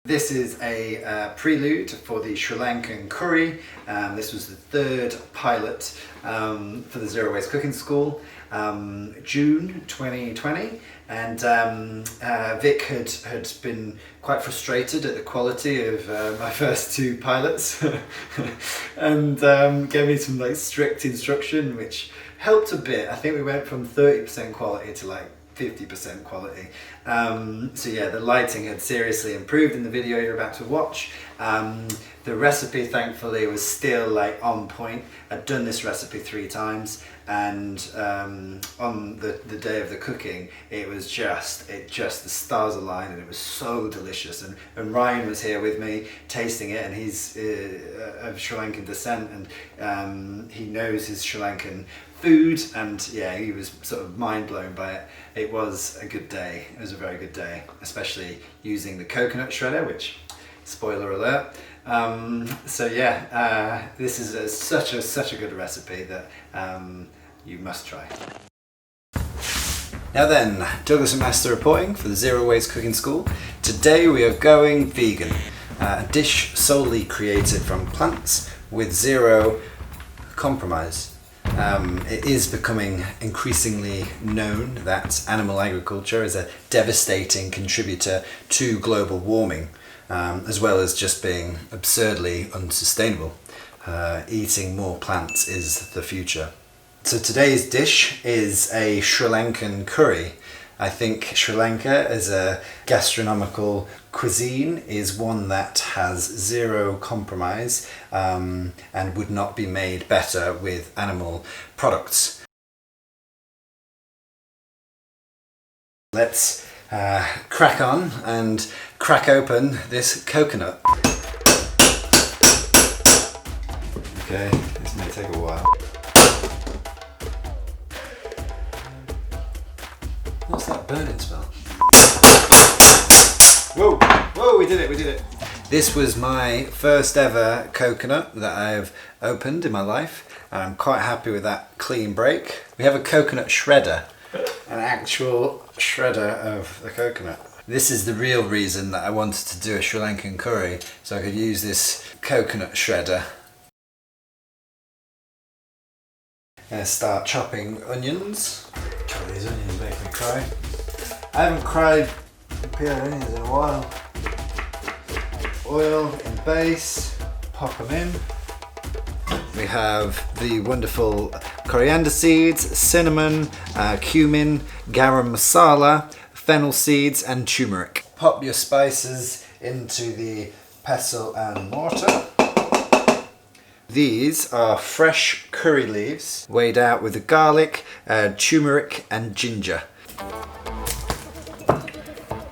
This is a prelude for the Sri Lankan Curry. This was the third pilot for the Zero Waste Cooking School, June 2020. And Vic had been quite frustrated at the quality of my first two pilots and gave me some strict instruction, which helped a bit. I think we went from 30% quality to 50% quality. So yeah, the lighting had seriously improved in the video you're about to watch. The recipe thankfully was still on point. I'd done this recipe 3 times, and on the day of the cooking it was just the stars aligned, and it was so delicious. And Ryan was here with me tasting it, and he's of Sri Lankan descent, and he knows his Sri Lankan food, and yeah, he was sort of mind blown by it. It was a good day. It was a very good day, especially using the coconut shredder, which, spoiler alert. So yeah, this is such a good recipe that you must try. Now then, Douglas and Master reporting for the Zero Waste Cooking School. Today we are going vegan, a dish solely created from plants with zero compromise. It is becoming increasingly known that animal agriculture is a devastating contributor to global warming, as well as just being absurdly unsustainable. Eating more plants is the future. So today's dish is a Sri Lankan curry. I think Sri Lanka as a gastronomical cuisine is one that has zero compromise and would not be made better with animal products. Let's crack on and crack open this coconut. Okay, this may take a while. What's that burning smell? Whoa, whoa, we did it. This was my first ever coconut that I've opened in my life, and I'm quite happy with that clean break. We have a coconut shredder, an actual shredder of the coconut. This is the real reason that I wanted to do a Sri Lankan curry, so I could use this coconut shredder. I'm gonna start chopping onions. God, these onions make me cry. I haven't cried peeled onions in a while. Oil in base, pop them in. We have the wonderful coriander seeds, cinnamon, cumin, garam masala, fennel seeds and turmeric. Pop your spices into the pestle and mortar. These are fresh curry leaves weighed out with the garlic, turmeric and ginger.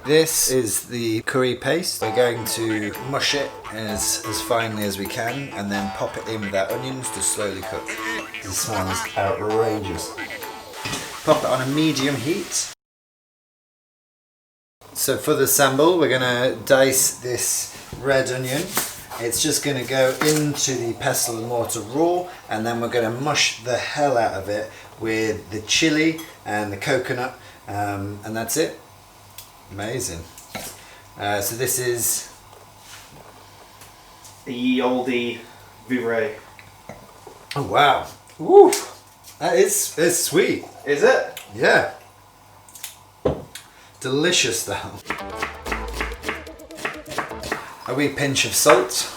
This is the curry paste. We're going to mush it as finely as we can and then pop it in with our onions to slowly cook. This smells outrageous. Pop it on a medium heat. So for the sambal, we're going to dice this red onion. It's just going to go into the pestle and mortar raw, and then we're going to mush the hell out of it with the chili and the coconut, and that's it. Amazing. So this is the ye olde puree. Oh wow! Woo! It's sweet. Is it? Yeah. Delicious though. A wee pinch of salt.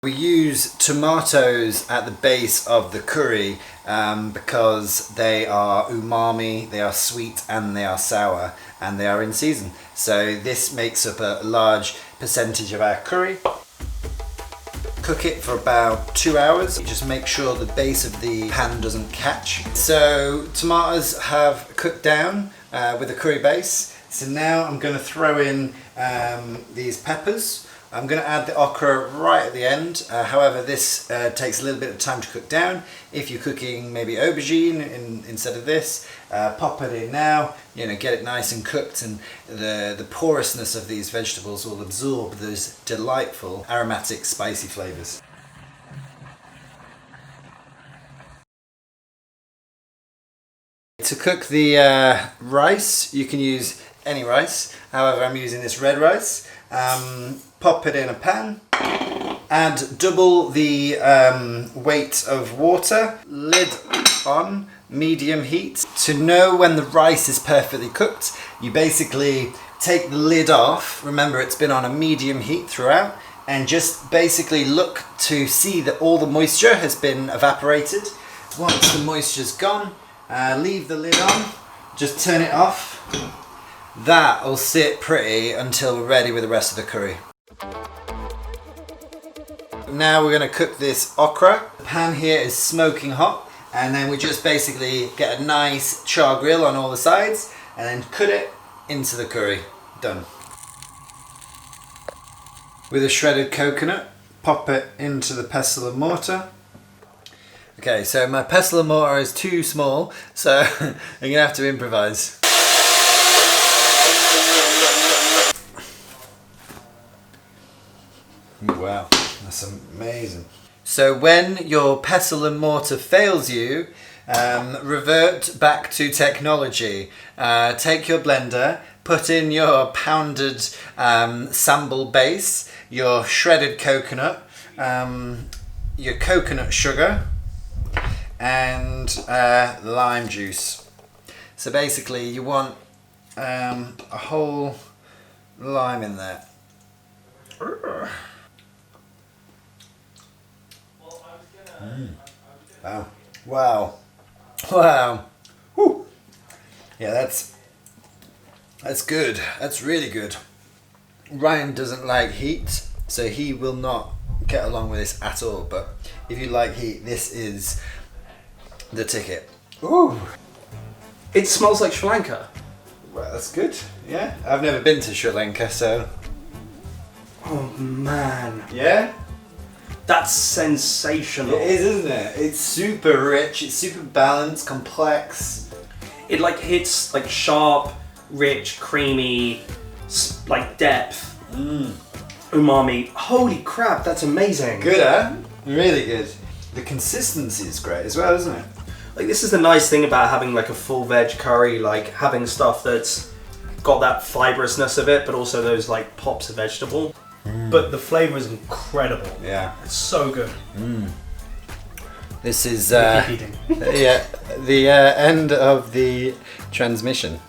We use tomatoes at the base of the curry because they are umami, they are sweet and they are sour, and they are in season. So this makes up a large percentage of our curry. Cook it for about 2 hours. Just make sure the base of the pan doesn't catch. So tomatoes have cooked down with the curry base. So now I'm going to throw in these peppers. I'm going to add the okra right at the end. However, this takes a little bit of time to cook down. If you're cooking maybe aubergine instead of this, pop it in now. You know, get it nice and cooked, and the porousness of these vegetables will absorb those delightful aromatic spicy flavors. To cook the rice, you can use any rice. However, I'm using this red rice. Pop it in a pan. Add double the weight of water. Lid on, medium heat. To know when the rice is perfectly cooked, you basically take the lid off. Remember, it's been on a medium heat throughout. And just basically look to see that all the moisture has been evaporated. Once the moisture's gone, leave the lid on, just turn it off. That will sit pretty until we're ready with the rest of the curry. Now we're going to cook this okra. The pan here is smoking hot, and then we just basically get a nice char grill on all the sides and then cut it into the curry. Done. With a shredded coconut, pop it into the pestle and mortar. Okay, so my pestle and mortar is too small, so I'm going to have to improvise. Wow, that's amazing. So when your pestle and mortar fails you, revert back to technology. Take your blender, put in your pounded sambal base, your shredded coconut, your coconut sugar, and lime juice. So basically you want a whole lime in there. Wow. Wow. Wow. Whew. Yeah, that's good. That's really good. Ryan doesn't like heat, so he will not get along with this at all, but if you like heat, this is the ticket. Ooh. It smells like Sri Lanka. Well, that's good. Yeah. I've never been to Sri Lanka, so. Oh man. Yeah? That's sensational. It is, isn't it? It's super rich, it's super balanced, complex. It like hits like sharp, rich, creamy, like depth. Umami. Holy crap, that's amazing. Good, huh? Really good. The consistency is great as well, isn't it? Like this is the nice thing about having like a full veg curry, like having stuff that's got that fibrousness of it, but also those like pops of vegetable. But the flavour is incredible. Yeah. It's so good. This is Keep eating. yeah, the end of the transmission.